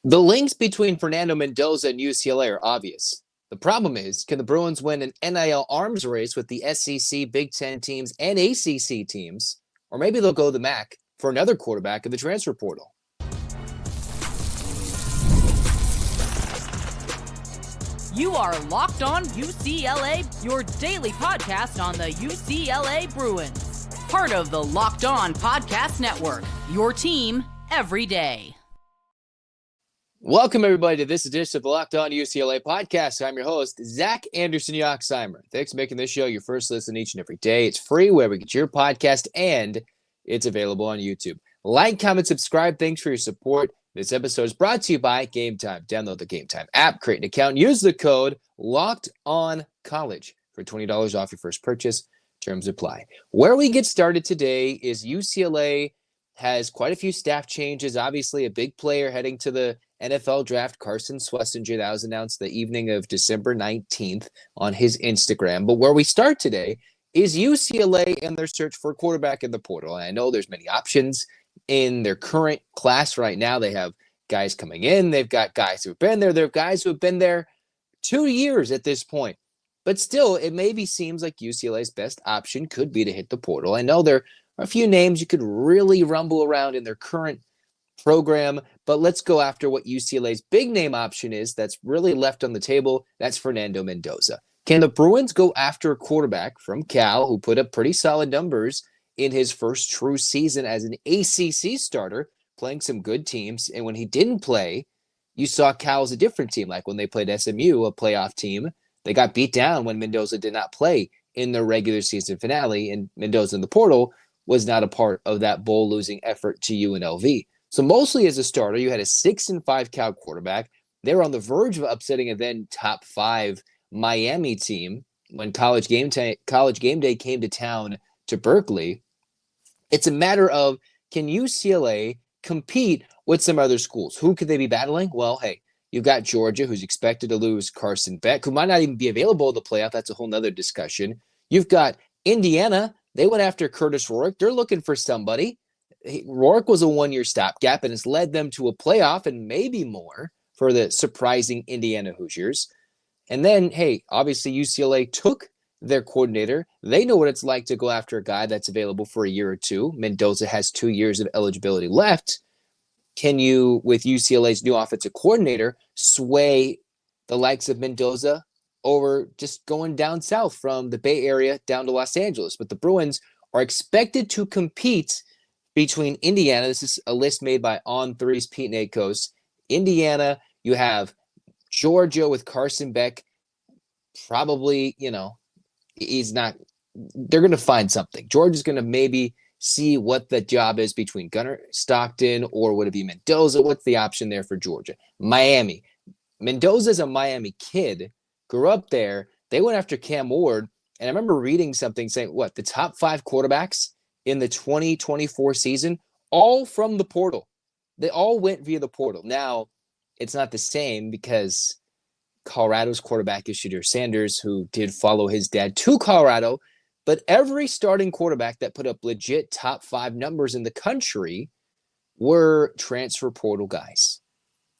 The links between Fernando Mendoza and UCLA are obvious. The problem is, can the Bruins win an NIL arms race with the SEC, Big Ten teams, and ACC teams? Or maybe they'll go the MAC for another quarterback in the transfer portal. You are Locked On UCLA, your daily podcast on the UCLA Bruins. Part of the Locked On Podcast Network, your team every day. Welcome, everybody, to this edition of the Locked On UCLA podcast. I'm your host, Zach Anderson-Yoxsimer. Thanks for making this show your first listen each and every day. It's free wherever you get your podcast, and it's available on YouTube. Like, comment, subscribe. Thanks for your support. This episode is brought to you by GameTime. Download the GameTime app, create an account, use the code LOCKEDONCollege for $20 off your first purchase. Terms apply. Where we get started today is UCLA has quite a few staff changes. Obviously, a big player heading to the NFL draft, Carson Schwesinger. That was announced the evening of December 19th on his Instagram. But where we start today is UCLA and their search for a quarterback in the portal. And I know there's many options in their current class right now. They have guys coming in. They've got guys who've been there. There are guys who have been there 2 years at this point. But still, it maybe seems like UCLA's best option could be to hit the portal. I know there are a few names you could really rumble around in their current program, but let's go after what UCLA's big name option is that's really left on the table. That's Fernando Mendoza. Can the Bruins go after a quarterback from Cal who put up pretty solid numbers in his first true season as an ACC starter, playing some good teams? And when he didn't play, you saw Cal as a different team. Like when they played SMU, a playoff team, they got beat down when Mendoza did not play in the regular season finale, and Mendoza in the portal was not a part of that bowl-losing effort to UNLV. So mostly as a starter, you had a 6-5 Cal quarterback. They were on the verge of upsetting a then top 5 Miami team when College Game Day came to town to Berkeley. It's a matter of, can UCLA compete with some other schools? Who could they be battling? Well, hey, you've got Georgia, who's expected to lose Carson Beck, who might not even be available in the playoff. That's a whole nother discussion. You've got Indiana. They went after Curtis Rourke. They're looking for somebody. Rourke was a one-year stopgap and has led them to a playoff and maybe more for the surprising Indiana Hoosiers. And then, hey, obviously UCLA took their coordinator. They know what it's like to go after a guy that's available for a year or two. Mendoza has 2 years of eligibility left. Can you, with UCLA's new offensive coordinator, sway the likes of Mendoza over just going down south from the Bay Area down to Los Angeles? But the Bruins are expected to compete between Indiana. This is a list made by On3's Pete Nakos. Indiana, you have Georgia with Carson Beck. Probably, he's not – they're going to find something. Georgia's going to maybe – see what the job is between Gunnar Stockton or would it be Mendoza? What's the option there for Georgia? Miami. Mendoza's a Miami kid, grew up there. They went after Cam Ward, and I remember reading something saying, the top 5 quarterbacks in the 2024 season, all from the portal. They all went via the portal. Now, it's not the same because Colorado's quarterback is Shedeur Sanders, who did follow his dad to Colorado. But every starting quarterback that put up legit top 5 numbers in the country were transfer portal guys.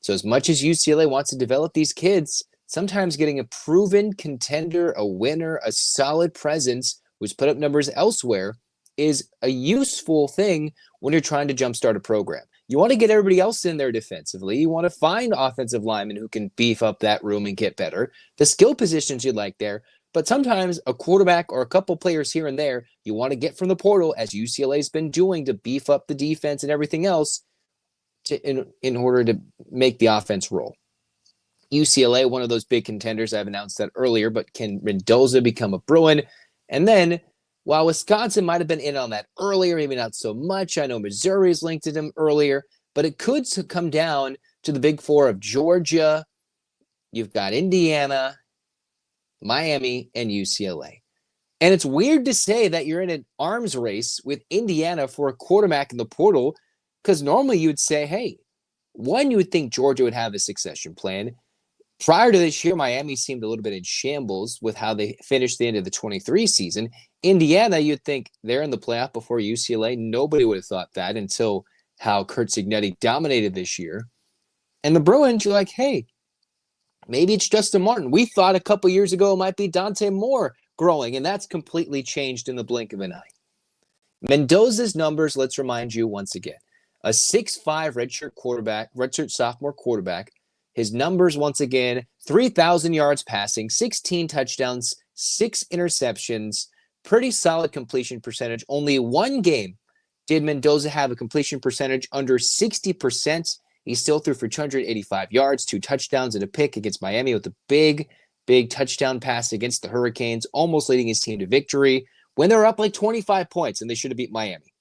So as much as UCLA wants to develop these kids, sometimes getting a proven contender, a winner, a solid presence who's put up numbers elsewhere is a useful thing when you're trying to jumpstart a program. You want to get everybody else in there defensively. You want to find offensive linemen who can beef up that room and get better. The skill positions you'd like there. But sometimes a quarterback or a couple players here and there you want to get from the portal, as UCLA's been doing to beef up the defense and everything else in order to make the offense roll. UCLA, one of those big contenders. I've announced that earlier, but can Mendoza become a Bruin? And then, while Wisconsin might have been in on that earlier, maybe not so much. I know Missouri's linked to him earlier, but it could come down to the big 4 of Georgia. You've got Indiana, Miami, and UCLA. And it's weird to say that you're in an arms race with Indiana for a quarterback in the portal, because normally you would say, hey, one, you would think Georgia would have a succession plan. Prior to this year, Miami seemed a little bit in shambles with how they finished the end of the 23 season. Indiana, you'd think they're in the playoff before UCLA. Nobody would have thought that until how Curt Cignetti dominated this year. And the Bruins, you're like, hey, maybe it's Justin Martin. We thought a couple years ago it might be Dante Moore growing, and that's completely changed in the blink of an eye. Mendoza's numbers, let's remind you once again. A 6'5" redshirt sophomore quarterback. His numbers, once again, 3,000 yards passing, 16 touchdowns, 6 interceptions, pretty solid completion percentage. Only one game did Mendoza have a completion percentage under 60%. He still threw for 285 yards, 2 touchdowns, and a pick against Miami with a big touchdown pass against the Hurricanes, almost leading his team to victory when they were up like 25 points and they should have beat Miami.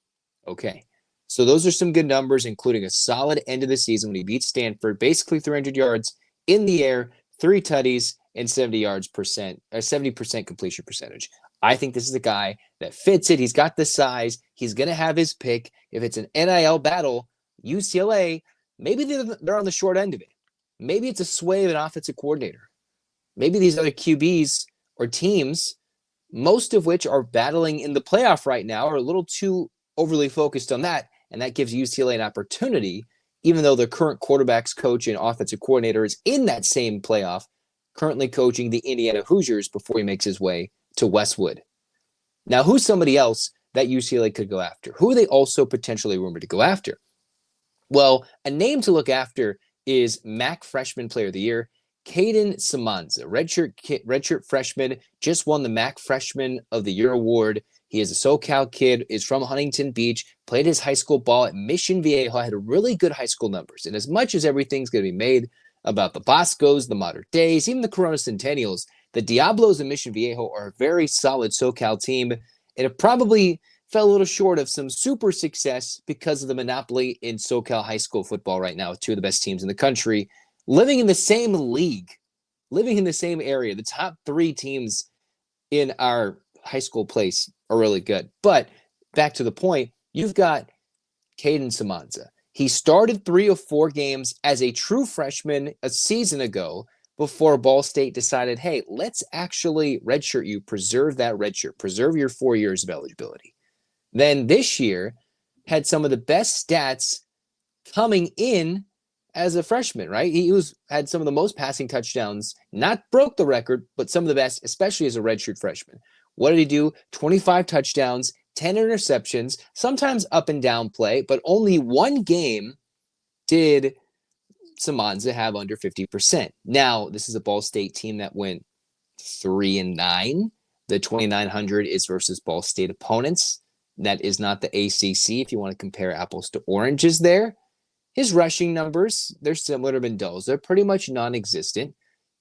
Okay, so those are some good numbers, including a solid end of the season when he beat Stanford, basically 300 yards in the air, 3 tutties, and 70% completion percentage. I think this is a guy that fits it. He's got the size. He's going to have his pick. If it's an NIL battle, UCLA, maybe they're on the short end of it. Maybe it's a sway of an offensive coordinator. Maybe these other QBs or teams, most of which are battling in the playoff right now, are a little too overly focused on that, and that gives UCLA an opportunity, even though their current quarterback's coach and offensive coordinator is in that same playoff, currently coaching the Indiana Hoosiers before he makes his way to Westwood. Now, who's somebody else that UCLA could go after? Who are they also potentially rumored to go after? Well, a name to look after is MAC Freshman Player of the Year, Kaden Sanza, redshirt freshman, just won the MAC Freshman of the Year award. He is a SoCal kid, is from Huntington Beach, played his high school ball at Mission Viejo, had really good high school numbers. And as much as everything's going to be made about the Boscos, the Modern Days, even the Corona Centennials, the Diablos and Mission Viejo are a very solid SoCal team, and it probably fell a little short of some super success because of the monopoly in SoCal high school football right now with 2 of the best teams in the country, living in the same league, living in the same area. The top 3 teams in our high school place are really good. But back to the point, you've got Kaden Semonza. He started 3 of 4 games as a true freshman a season ago before Ball State decided, hey, let's actually redshirt you, preserve that redshirt, preserve your 4 years of eligibility. Then this year had some of the best stats coming in as a freshman, right? He had some of the most passing touchdowns, not broke the record, but some of the best, especially as a redshirt freshman. What did he do? 25 touchdowns, 10 interceptions, sometimes up and down play, but only one game did Semonza have under 50%. Now, this is a Ball State team that went 3-9. The 2,900 is versus Ball State opponents. That is not the ACC if you want to compare apples to oranges there. His rushing numbers, they're similar to Mendoza, pretty much non-existent.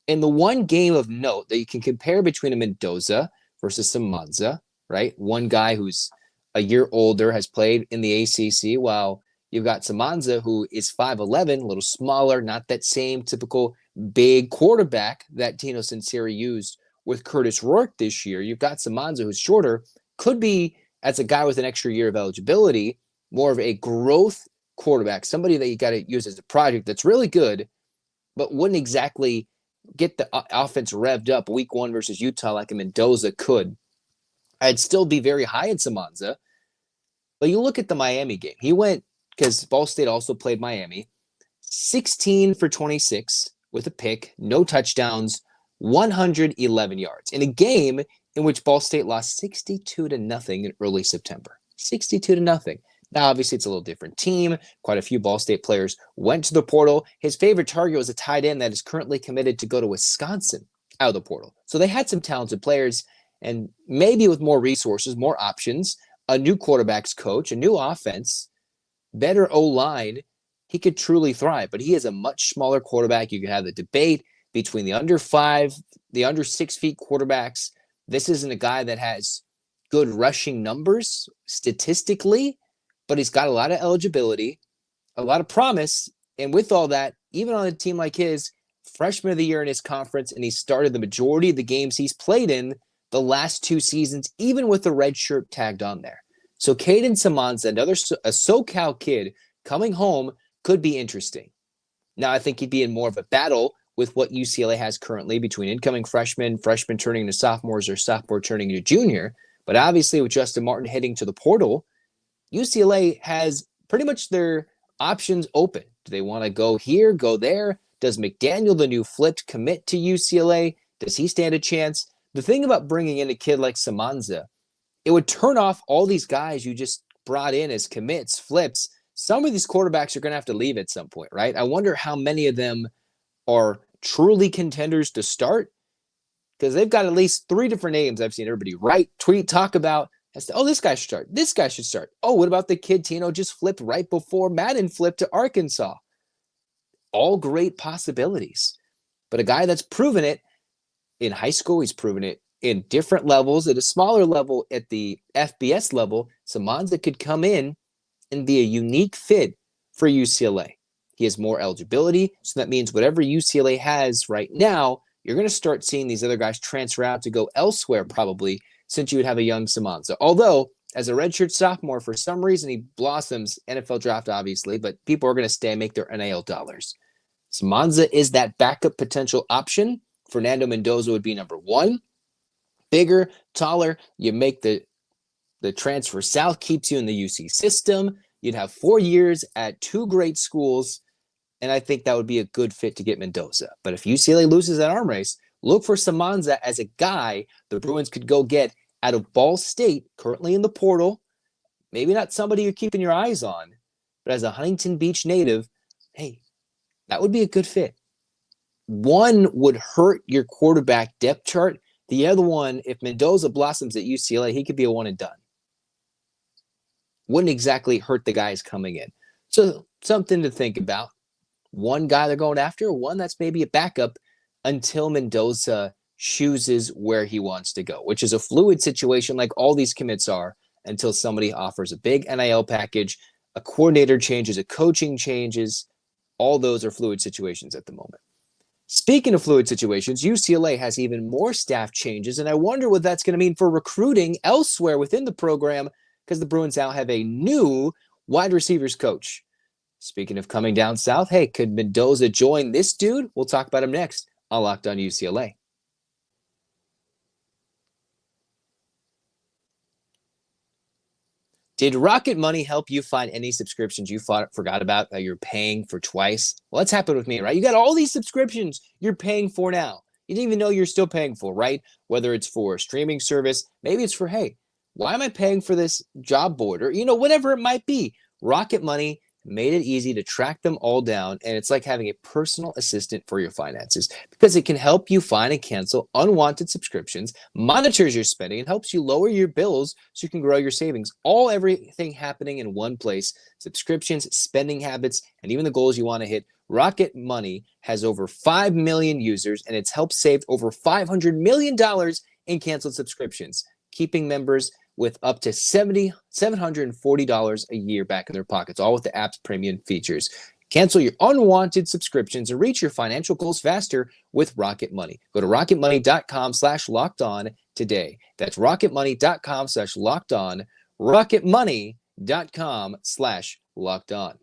And the one game of note that you can compare between a Mendoza versus Semonza, right? One guy who's a year older has played in the ACC, while you've got Semonza, who is 5'11", a little smaller, not that same typical big quarterback that Tino Sinceri used with Curtis Rourke this year. You've got Semonza, who's shorter, could be, as a guy with an extra year of eligibility, more of a growth quarterback, somebody that you got to use as a project that's really good, but wouldn't exactly get the offense revved up week 1 versus Utah like a Mendoza could. I'd still be very high in Semonza, but you look at the Miami game. He went, because Ball State also played Miami, 16 for 26 with a pick, no touchdowns, 111 yards in a game in which Ball State lost 62-0 in early September. 62-0. Now, obviously, it's a little different team. Quite a few Ball State players went to the portal. His favorite target was a tight end that is currently committed to go to Wisconsin out of the portal. So they had some talented players, and maybe with more resources, more options, a new quarterback's coach, a new offense, better O-line, he could truly thrive. But he is a much smaller quarterback. You can have the debate between the under 5, the under 6 feet quarterbacks. This isn't a guy that has good rushing numbers statistically, but he's got a lot of eligibility, a lot of promise. And with all that, even on a team like his, freshman of the year in his conference, and he started the majority of the games he's played in the last 2 seasons, even with the red shirt tagged on there. So Kaden Semonza, another a SoCal kid coming home, could be interesting. Now, I think he'd be in more of a battle with what UCLA has currently between incoming freshmen turning into sophomores, or sophomore turning into junior. But obviously, with Justin Martin heading to the portal, UCLA has pretty much their options open Do they want to go here, go there? Does McDaniel, the new flipped, commit to UCLA? Does he stand a chance? The thing about bringing in a kid like Semonza, it would turn off all these guys you just brought in as commits, flips. Some of these quarterbacks are going to have to leave at some point, right? I wonder how many of them are truly contenders to start, because they've got at least 3 different names I've seen everybody write, tweet, talk about. Oh, this guy should start. This guy should start. Oh, what about the kid Tino just flipped right before Madden flipped to Arkansas? All great possibilities. But a guy that's proven it in high school, he's proven it in different levels, at a smaller level, at the FBS level, Semonza could come in and be a unique fit for UCLA. He has more eligibility, so that means whatever UCLA has right now, you're going to start seeing these other guys transfer out to go elsewhere probably, since you would have a young Semonza. Although, as a redshirt sophomore, for some reason he blossoms, NFL draft obviously, but people are going to stay and make their NIL dollars. Semonza is that backup potential option. Fernando Mendoza would be number 1. Bigger, taller, you make the transfer south, keeps you in the UC system. You'd have 4 years at 2 great schools, and I think that would be a good fit to get Mendoza. But if UCLA loses that arm race, look for Semonza as a guy the Bruins could go get out of Ball State, currently in the portal. Maybe not somebody you're keeping your eyes on, but as a Huntington Beach native, hey, that would be a good fit. One would hurt your quarterback depth chart. The other one, if Mendoza blossoms at UCLA, he could be a one and done. Wouldn't exactly hurt the guys coming in. So something to think about. One guy they're going after, one that's maybe a backup until Mendoza chooses where he wants to go, which is a fluid situation like all these commits are, until somebody offers a big NIL package, a coordinator changes, a coaching changes. All those are fluid situations at the moment. Speaking of fluid situations, UCLA has even more staff changes, and I wonder what that's going to mean for recruiting elsewhere within the program, because the Bruins now have a new wide receivers coach. Speaking of coming down south, hey, could Mendoza join this dude? We'll talk about him next on Locked On UCLA. Did Rocket Money help you find any subscriptions you forgot about that you're paying for twice? Well, that's happened with me, right? You got all these subscriptions you're paying for now. You didn't even know you're still paying for, right? Whether it's for a streaming service, maybe it's for, hey, why am I paying for this job board? Or, whatever it might be. Rocket Money made it easy to track them all down, and it's like having a personal assistant for your finances, because it can help you find and cancel unwanted subscriptions, monitors your spending, and helps you lower your bills so you can grow your savings. Everything happening in one place: subscriptions, spending habits, and even the goals you want to hit. Rocket Money has over 5 million users, and it's helped save over $500 million in canceled subscriptions, keeping members with up to $740 a year back in their pockets, all with the app's premium features. Cancel your unwanted subscriptions and reach your financial goals faster with Rocket Money. Go to rocketmoney.com/lockedon today. That's rocketmoney.com/lockedon. rocketmoney.com/lockedon.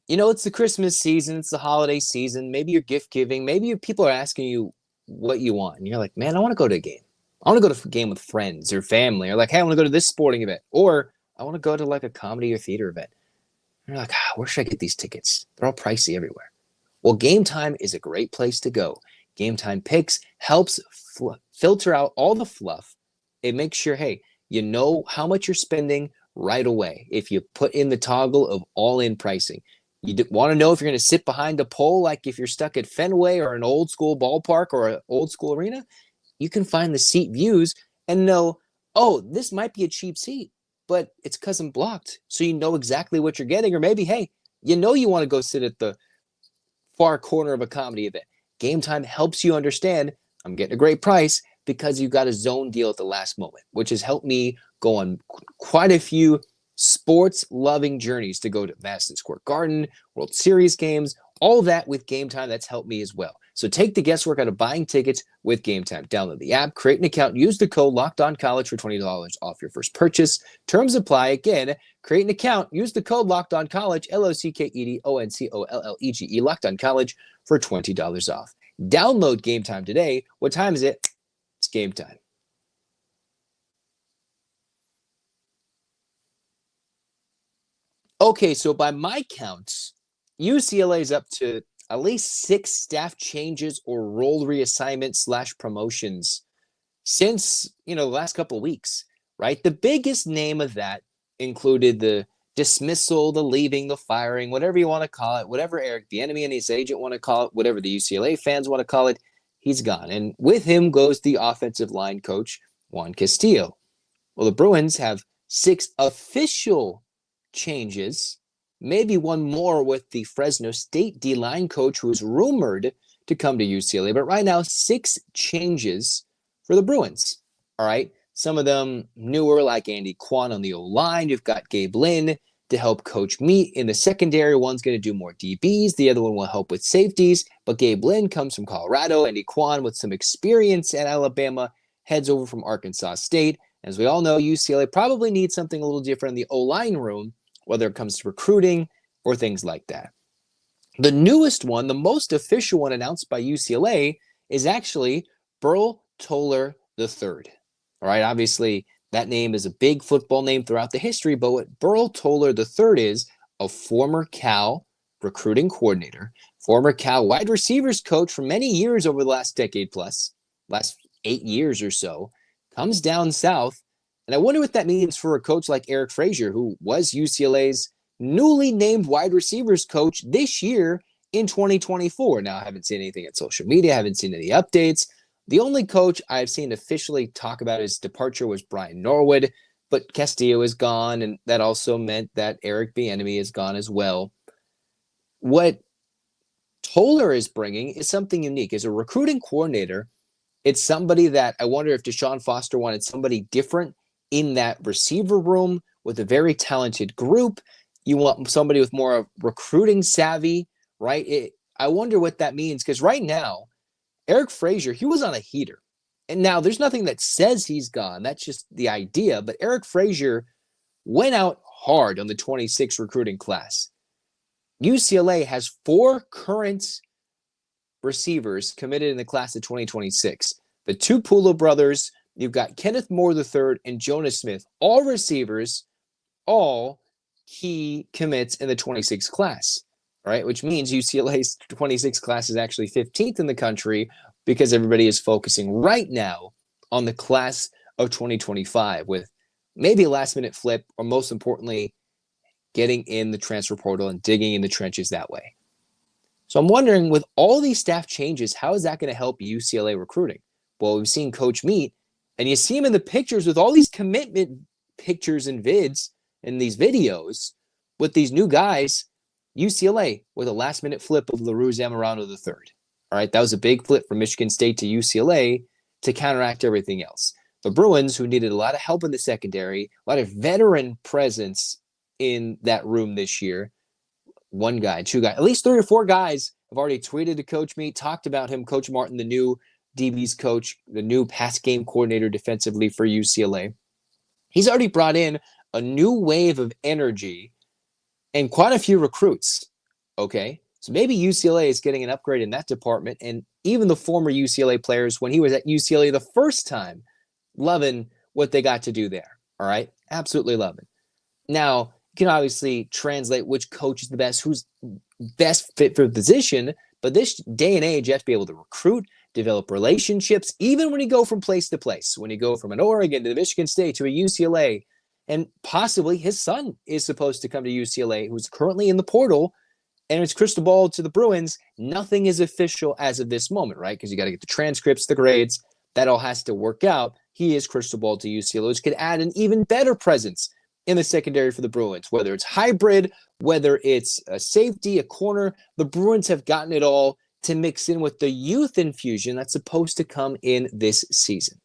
It's the Christmas season. It's the holiday season. Maybe you're gift giving. Maybe people are asking you what you want. And you're like, man, I want to go to a game. I want to go to a game with friends or family, or like, hey, I want to go to this sporting event, or I want to go to like a comedy or theater event. And you're like, where should I get these tickets? They're all pricey everywhere. Well, GameTime is a great place to go. GameTime Picks helps filter out all the fluff. It makes sure, hey, you know how much you're spending right away if you put in the toggle of all-in pricing. You want to know if you're going to sit behind a pole, like if you're stuck at Fenway or an old school ballpark or an old school arena. You can find the seat views and know, oh, this might be a cheap seat, but it's because I'm blocked. So you know exactly what you're getting. Or maybe, hey, you want to go sit at the far corner of a comedy event. GameTime helps you understand, I'm getting a great price because you got a zone deal at the last moment, which has helped me go on quite a few sports-loving journeys to go to Madison Square Garden, World Series games, all that with GameTime. That's helped me as well. So take the guesswork out of buying tickets with GameTime. Download the app, create an account, use the code LOCKEDONCollege for $20 off your first purchase. Terms apply. Again, create an account, use the code LOCKEDONCollege, LOCKEDONCOLLEGE, LOCKEDONCollege for $20 off. Download GameTime today. What time is it? It's game time. Okay, so by my counts, UCLA is up to at least 6 staff changes or role reassignments / promotions since, the last couple of weeks, right? The biggest name of that included the dismissal, the leaving, the firing, whatever you want to call it, whatever Eric Bieniemy and his agent want to call it, whatever the UCLA fans want to call it, he's gone. And with him goes the offensive line coach, Juan Castillo. Well, the Bruins have 6 official changes, maybe one more with the Fresno State D-line coach who is rumored to come to UCLA. But right now, 6 changes for the Bruins. All right. Some of them newer, like Andy Kwan on the O-line. You've got Gabe Lynn to help coach Meat in the secondary. One's going to do more DBs. The other one will help with safeties. But Gabe Lynn comes from Colorado. Andy Kwan, with some experience at Alabama, heads over from Arkansas State. As we all know, UCLA probably needs something a little different in the O-line room, whether it comes to recruiting or things like that. The newest one, the most official one announced by UCLA, is actually Burl Toller III. All right, obviously, that name is a big football name throughout the history, but what Burl Toller III is, a former Cal recruiting coordinator, former Cal wide receivers coach for many years over the last decade plus, last 8 years or so, comes down south. And I wonder what that means for a coach like Eric Frazier, who was UCLA's newly named wide receivers coach this year in 2024. Now, I haven't seen anything at social media. I haven't seen any updates. The only coach I've seen officially talk about his departure was Brian Norwood, but Castillo is gone, and that also meant that Eric Bieniemy is gone as well. What Toller is bringing is something unique. As a recruiting coordinator, it's somebody that I wonder if DeShaun Foster wanted somebody different in that receiver room with a very talented group. You want somebody with more of recruiting savvy, right? I wonder what that means, because right now, Eric Frazier, he was on a heater. And now there's nothing that says he's gone. That's just the idea. But Eric Frazier went out hard on the 26 recruiting class. UCLA has 4 current receivers committed in the class of 2026. The 2 Pulo brothers, you've got Kenneth Moore III and Jonas Smith, all receivers, all key commits in the 26 class. All right, which means UCLA's 26 class is actually 15th in the country because everybody is focusing right now on the class of 2025 with maybe a last-minute flip, or most importantly, getting in the transfer portal and digging in the trenches that way. So I'm wondering, with all these staff changes, how is that going to help UCLA recruiting? Well, we've seen Coach Meat, and you see him in the pictures with all these commitment pictures and vids and these videos with these new guys. UCLA with a last-minute flip of LaRue Zamorano III. All right, that was a big flip from Michigan State to UCLA to counteract everything else. The Bruins, who needed a lot of help in the secondary, a lot of veteran presence in that room this year, 1 guy, 2 guys, at least 3 or 4 guys have already tweeted to Coach Meat, talked about him. Coach Martin, the new DB's coach, the new pass game coordinator defensively for UCLA. He's already brought in a new wave of energy and quite a few recruits, okay? So maybe UCLA is getting an upgrade in that department, and even the former UCLA players, when he was at UCLA the first time, loving what they got to do there, all right? Absolutely loving. Now, you can obviously translate which coach is the best, who's best fit for the position, but this day and age, you have to be able to recruit, develop relationships, even when you go from place to place. When you go from an Oregon to the Michigan State to a UCLA, and possibly his son is supposed to come to UCLA, who's currently in the portal, and it's crystal ball to the Bruins. Nothing is official as of this moment, right? Because you got to get the transcripts, the grades. That all has to work out. He is crystal ball to UCLA, which could add an even better presence in the secondary for the Bruins, whether it's hybrid, whether it's a safety, a corner. The Bruins have gotten it all to mix in with the youth infusion that's supposed to come in this season.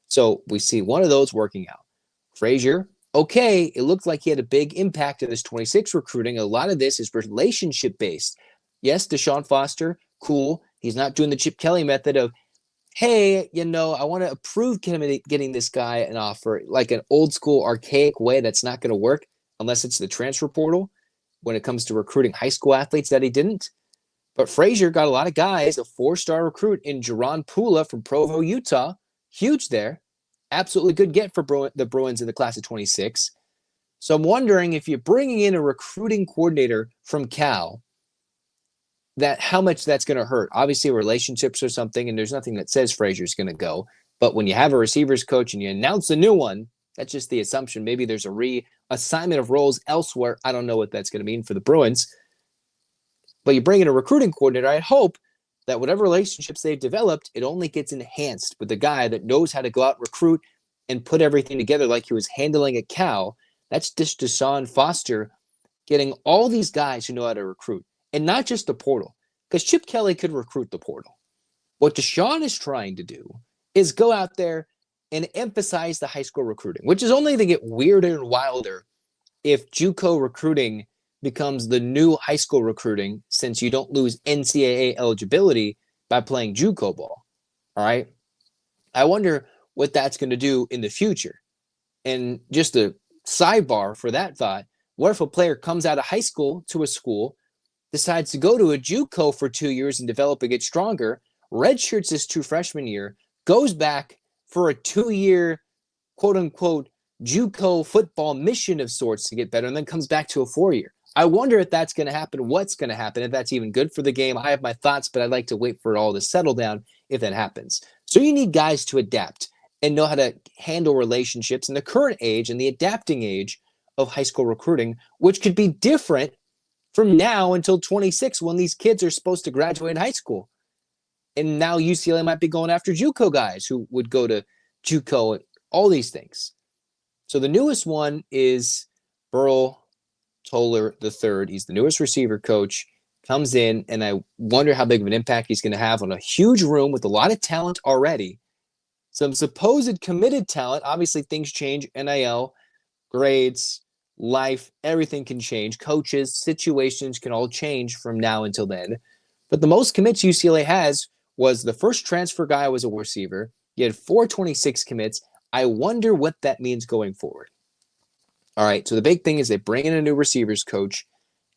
So we see one of those working out. Frazier, okay, it looked like he had a big impact in this 26 recruiting. A lot of this is relationship-based. Yes, DeShaun Foster, cool. He's not doing the Chip Kelly method of, hey, I want to approve getting this guy an offer, like an old school, archaic way that's not going to work unless it's the transfer portal when it comes to recruiting high school athletes that he didn't. But Frazier got a lot of guys, a 4-star recruit in Jaron Pula from Provo, Utah. Huge there. Absolutely good get for the Bruins in the class of 26. So I'm wondering if you're bringing in a recruiting coordinator from Cal, that how much that's going to hurt. Obviously, relationships or something, and there's nothing that says Frazier's going to go. But when you have a receivers coach and you announce a new one, that's just the assumption. Maybe there's a reassignment of roles elsewhere. I don't know what that's going to mean for the Bruins. But you bring in a recruiting coordinator, I hope that whatever relationships they've developed, it only gets enhanced with a guy that knows how to go out, recruit, and put everything together like he was handling at Cal. That's just DeShaun Foster getting all these guys who know how to recruit, and not just the portal, because Chip Kelly could recruit the portal. What DeShaun is trying to do is go out there and emphasize the high school recruiting, which is only going to get weirder and wilder if JUCO recruiting becomes the new high school recruiting, since you don't lose NCAA eligibility by playing JUCO ball. All right. I wonder what that's going to do in the future. And just a sidebar for that thought, what if a player comes out of high school to a school, decides to go to a JUCO for 2 years and develop and get stronger, redshirts his true freshman year, goes back for a 2-year, quote unquote, JUCO football mission of sorts to get better, and then comes back to a 4-year. I wonder if that's going to happen, what's going to happen, if that's even good for the game. I have my thoughts, but I'd like to wait for it all to settle down if that happens. So you need guys to adapt and know how to handle relationships in the current age and the adapting age of high school recruiting, which could be different from now until 26 when these kids are supposed to graduate high school. And now UCLA might be going after JUCO guys who would go to JUCO and all these things. So the newest one is Burl Toller III. He's the newest receiver coach, comes in, and I wonder how big of an impact he's going to have on a huge room with a lot of talent already. Some supposed committed talent. Obviously, things change. NIL, grades, life, everything can change. Coaches, situations can all change from now until then. But the most commits UCLA has was the first transfer guy was a receiver. He had 426 commits. I wonder what that means going forward. All right, so the big thing is they bring in a new receivers coach,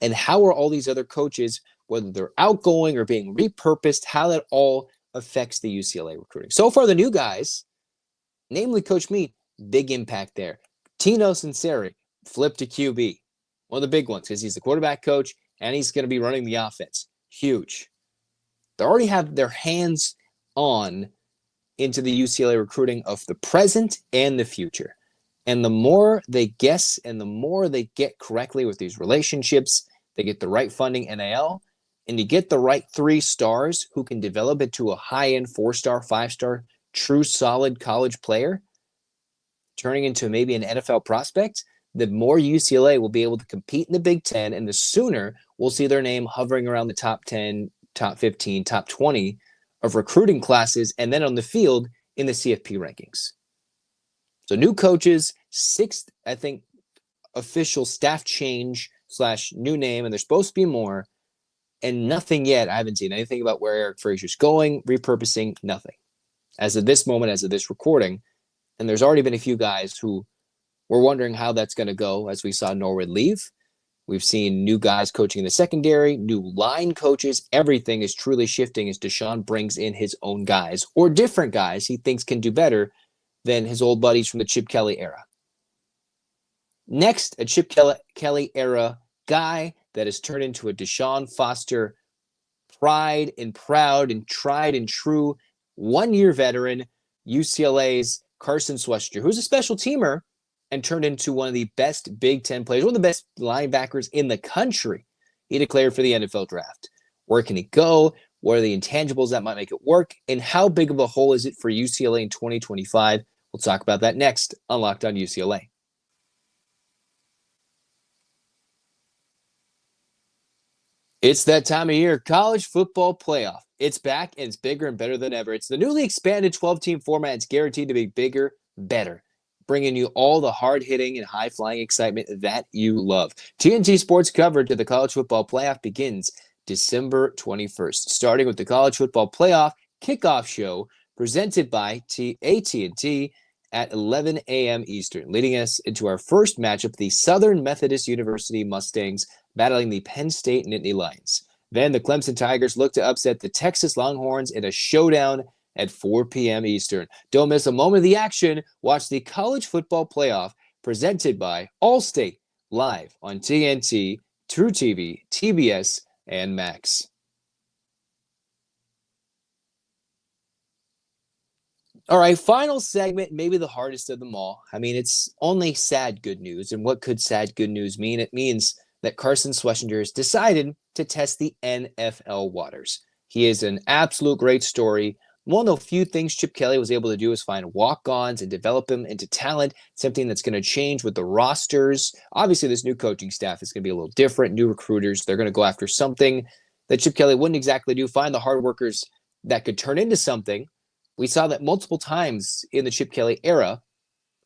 and how are all these other coaches, whether they're outgoing or being repurposed, how that all affects the UCLA recruiting. So far, the new guys, namely Coach Mead, big impact there. Tino Sinceri, flip to QB, one of the big ones because he's the quarterback coach and he's going to be running the offense. Huge. They already have their hands on into the UCLA recruiting of the present and the future. And the more they guess and the more they get correctly with these relationships, they get the right funding, NIL, and you get the right 3 stars who can develop it to a high-end 4-star, 5-star, true solid college player, turning into maybe an NFL prospect, the more UCLA will be able to compete in the Big Ten, and the sooner we'll see their name hovering around the top 10, top 15, top 20 of recruiting classes, and then on the field in the CFP rankings. So new coaches, 6th, I think, official staff change / new name, and there's supposed to be more, and nothing yet. I haven't seen anything about where Eric Frazier's going, repurposing, nothing. As of this moment, as of this recording, and there's already been a few guys who were wondering how that's going to go, as we saw Norwood leave. We've seen new guys coaching in the secondary, new line coaches. Everything is truly shifting as DeShaun brings in his own guys or different guys he thinks can do better than his old buddies from the Chip Kelly era. Next, a Chip Kelly era guy that has turned into a DeShaun Foster pride and proud and tried and true 1-year veteran, UCLA's Carson Schwesinger, who's a special teamer and turned into one of the best Big Ten players, one of the best linebackers in the country. He declared for the NFL draft. Where can he go? What are the intangibles that might make it work? And how big of a hole is it for UCLA in 2025? We'll talk about that next on Locked On UCLA. It's that time of year, college football playoff. It's back and it's bigger and better than ever. It's the newly expanded 12-team format. It's guaranteed to be bigger, better, bringing you all the hard-hitting and high-flying excitement that you love. TNT Sports coverage of the college football playoff begins December 21st, starting with the college football playoff kickoff show presented by AT&T at 11 a.m. Eastern, leading us into our first matchup, the Southern Methodist University Mustangs battling the Penn State Nittany Lions. Then the Clemson Tigers look to upset the Texas Longhorns in a showdown at 4 p.m. Eastern. Don't miss a moment of the action. Watch the college football playoff presented by Allstate, live on TNT, True TV, TBS, and Max. All right, final segment, maybe the hardest of them all. I mean, it's only sad good news. And what could sad good news mean? It means that Carson Schwesinger has decided to test the NFL waters. He is an absolute great story. One of the few things Chip Kelly was able to do is find walk-ons and develop them into talent, something that's going to change with the rosters. Obviously, this new coaching staff is going to be a little different, new recruiters. They're going to go after something that Chip Kelly wouldn't exactly do, find the hard workers that could turn into something. We saw that multiple times in the Chip Kelly era.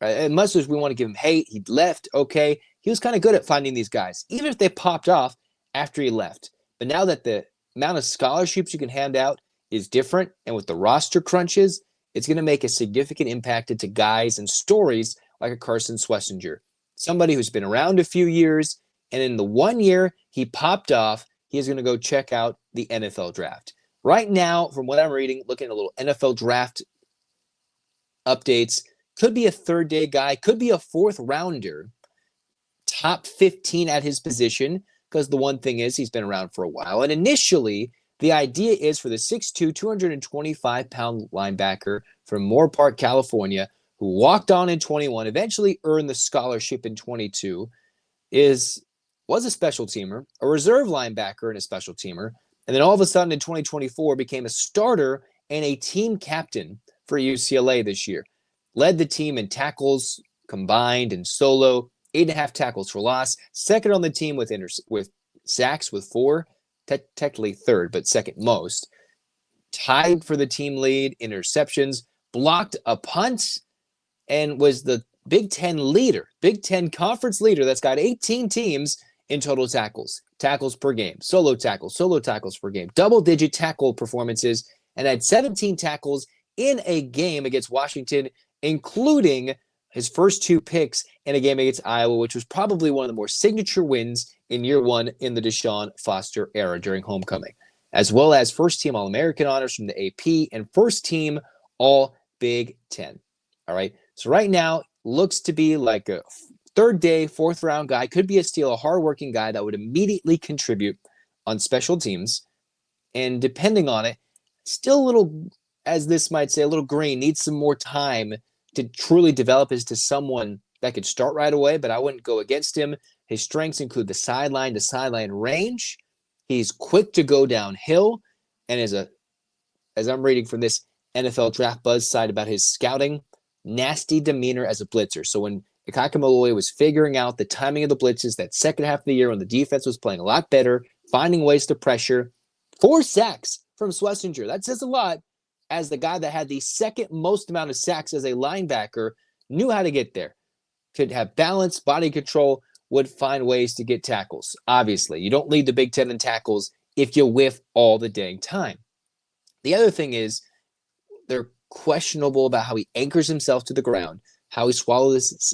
Right? As much as we want to give him hate, he left, okay. He was kind of good at finding these guys, even if they popped off after he left. But now that the amount of scholarships you can hand out is different, and with the roster crunches, it's going to make a significant impact into guys and stories like a Carson Schwesinger, somebody who's been around a few years, and in the 1 year he popped off, he's going to go check out the NFL draft. Right now, from what I'm reading, looking at a little NFL draft updates, could be a third-day guy, could be a fourth-rounder, top 15 at his position, because the one thing is he's been around for a while. And initially, the idea is for the 6'2", 225-pound linebacker from Moore Park, California, who walked on in 21, eventually earned the scholarship in 22, was a special teamer, a reserve linebacker and a special teamer, and then all of a sudden in 2024 became a starter and a team captain for UCLA this year. Led the team in tackles combined and solo, 8.5 tackles for loss. Second on the team with sacks with 4, technically third, but second most. Tied for the team lead, interceptions, blocked a punt, and was the Big Ten leader, Big Ten conference leader that's got 18 teams in total tackles per game, solo tackles per game, double-digit tackle performances, and had 17 tackles in a game against Washington, including his first 2 picks in a game against Iowa, which was probably one of the more signature wins in year 1 in the DeShaun Foster era during homecoming, as well as first-team All-American honors from the AP and first-team All-Big Ten. All right, so right now looks to be like a third-day, fourth-round guy, could be a steal, a hard-working guy that would immediately contribute on special teams. And depending on it, still a little, as this might say, a little green, needs some more time to truly develop into someone that could start right away, but I wouldn't go against him. His strengths include the sideline-to-sideline range. He's quick to go downhill, and as I'm reading from this NFL Draft Buzz site about his scouting, nasty demeanor as a blitzer. So when Ikakamaloy was figuring out the timing of the blitzes that second half of the year when the defense was playing a lot better, finding ways to pressure. 4 sacks from Schwesinger. That says a lot, as the guy that had the second most amount of sacks as a linebacker, knew how to get there. Could have balance, body control, would find ways to get tackles. Obviously, you don't lead the Big Ten in tackles if you whiff all the dang time. The other thing is they're questionable about how he anchors himself to the ground, how he swallows,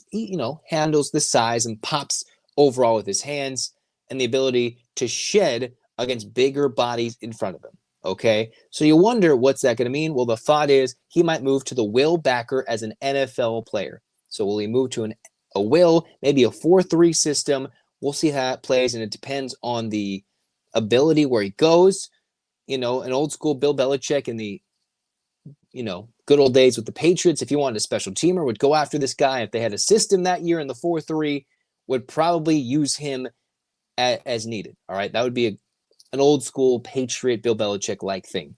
handles the size and pops overall with his hands, and the ability to shed against bigger bodies in front of him. Okay, so you wonder what's that going to mean? Well, the thought is he might move to the will backer as an NFL player. So will he move to a will, maybe a 4-3 system? We'll see how that plays, and it depends on the ability where he goes. An old school Bill Belichick in the good old days with the Patriots, if you wanted a special teamer, would go after this guy. If they had a system that year in the 4-3, would probably use him as needed. All right, that would be an old school Patriot Bill Belichick-like thing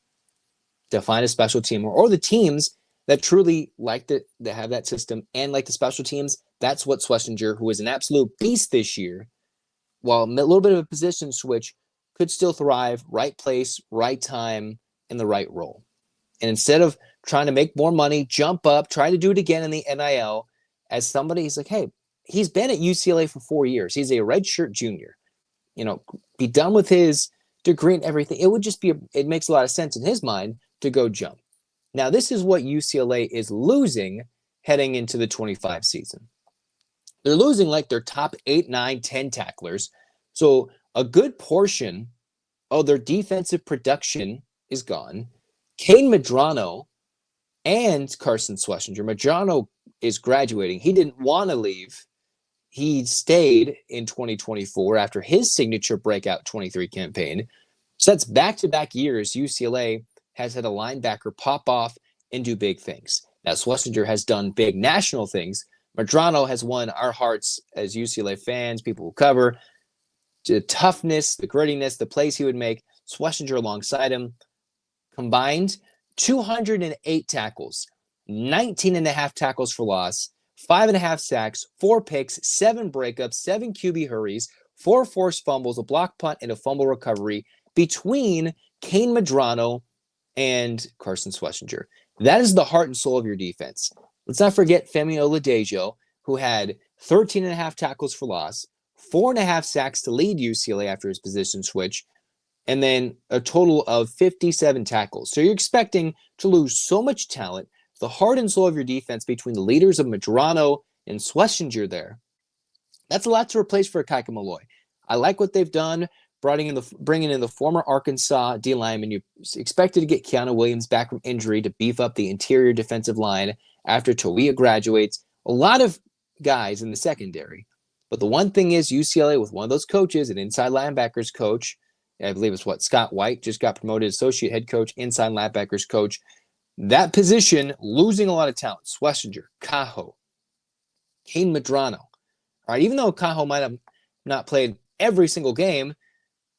to find a special teamer, or the teams that truly like that have that system and like the special teams. That's what Schwesinger, who is an absolute beast this year, while a little bit of a position switch, could still thrive. Right place, right time, in the right role. And instead of trying to make more money, jump up, try to do it again in the NIL, as somebody, he's like, hey, he's been at UCLA for 4 years. He's a redshirt junior. Be done with his degree and everything. It makes a lot of sense in his mind to go jump. Now, this is what UCLA is losing heading into the 25 season. They're losing like their top 8, 9, 10 tacklers. So a good portion of their defensive production is gone. Caden Medrano and Carson Schwesinger. Medrano is graduating. He didn't want to leave he stayed in 2024 after his signature breakout 23 campaign. So that's back-to-back years UCLA has had a linebacker pop off and do big things. Now, Schwesinger has done big national things. Medrano has won our hearts as UCLA fans, people who cover. The toughness, the grittiness, the plays he would make. Schwesinger alongside him. Combined, 208 tackles, 19.5 tackles for loss, 5.5 sacks, 4 picks, 7 breakups, 7 QB hurries, 4 forced fumbles, a block punt, and a fumble recovery between Kane Medrano and Carson Schwesinger. That is the heart and soul of your defense. Let's not forget Femi Oladejo, who had 13.5 tackles for loss, 4.5 sacks to lead UCLA after his position switch, and then a total of 57 tackles. So you're expecting to lose so much talent. The heart and soul of your defense between the leaders of Medrano and Schwesinger there. That's a lot to replace for Akaika Malloy. I like what they've done, bringing in the former Arkansas D lineman. You expected to get Keanu Williams back from injury to beef up the interior defensive line after Tawia graduates. A lot of guys in the secondary. But the one thing is UCLA with one of those coaches, an inside linebackers coach, I believe it's Scott White, just got promoted associate head coach, inside linebackers coach. That position, losing a lot of talent. Schwesinger, Cajo, Kane Medrano. All right, even though Cajo might have not played every single game,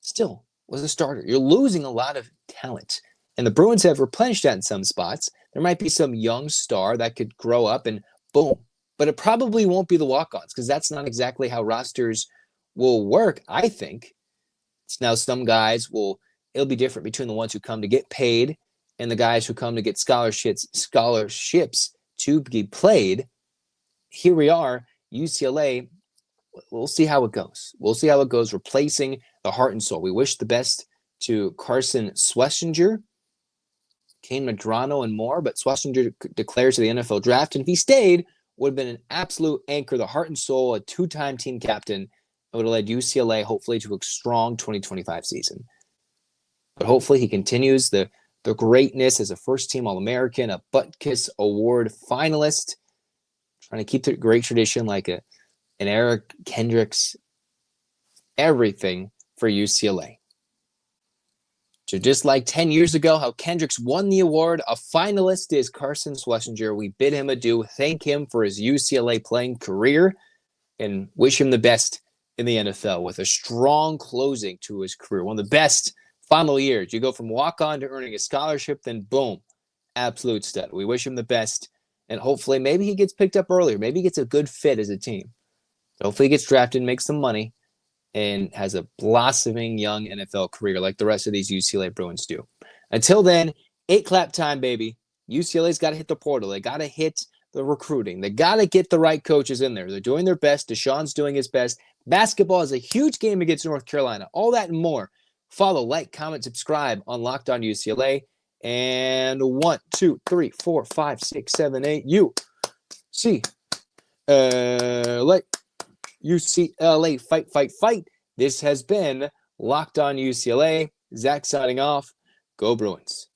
still was a starter. You're losing a lot of talent. And the Bruins have replenished that in some spots. There might be some young star that could grow up and boom. But it probably won't be the walk-ons because that's not exactly how rosters will work, I think. Now, some guys it'll be different between the ones who come to get paid and the guys who come to get scholarships to be played. Here we are, UCLA. We'll see how it goes. We'll see how it goes replacing the heart and soul. We wish the best to Carson Schwesinger, Kane Medrano, and more, but Schwesinger declares to the NFL draft, and if he stayed, would have been an absolute anchor, the heart and soul, a 2-time team captain. It would have led UCLA hopefully to a strong 2025 season. But hopefully he continues the greatness as a first-team All-American, a Butkus Award finalist, trying to keep the great tradition like an Eric Kendricks, everything for UCLA. So just like 10 years ago, how Kendricks won the award, a finalist is Carson Schwesinger. We bid him adieu, thank him for his UCLA playing career, and wish him the best in the NFL with a strong closing to his career. One of the best final years. You go from walk-on to earning a scholarship, then boom, absolute stud. We wish him the best, and hopefully maybe he gets picked up earlier. Maybe he gets a good fit as a team. Hopefully he gets drafted, makes some money, and has a blossoming young NFL career like the rest of these UCLA Bruins do. Until then, 8-clap time, baby. UCLA's got to hit the portal. They got to hit the recruiting. They got to get the right coaches in there. They're doing their best. DeShaun's doing his best. Basketball is a huge game against North Carolina. All that and more. Follow, like, comment, subscribe on Locked On UCLA. And 1, 2, 3, 4, 5, 6, 7, 8. UCLA, fight, fight, fight. This has been Locked On UCLA. Zach signing off. Go Bruins.